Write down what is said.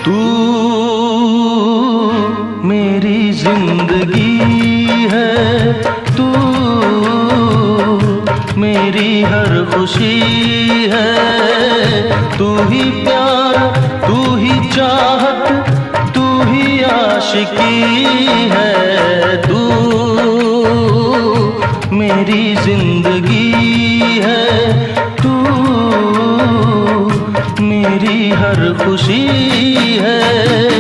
तू मेरी जिंदगी है, तू मेरी हर खुशी है। तू ही प्यार, तू ही चाहत, तू ही आशिकी है। तू मेरी जिंदगी है, तू मेरी हर खुशी है।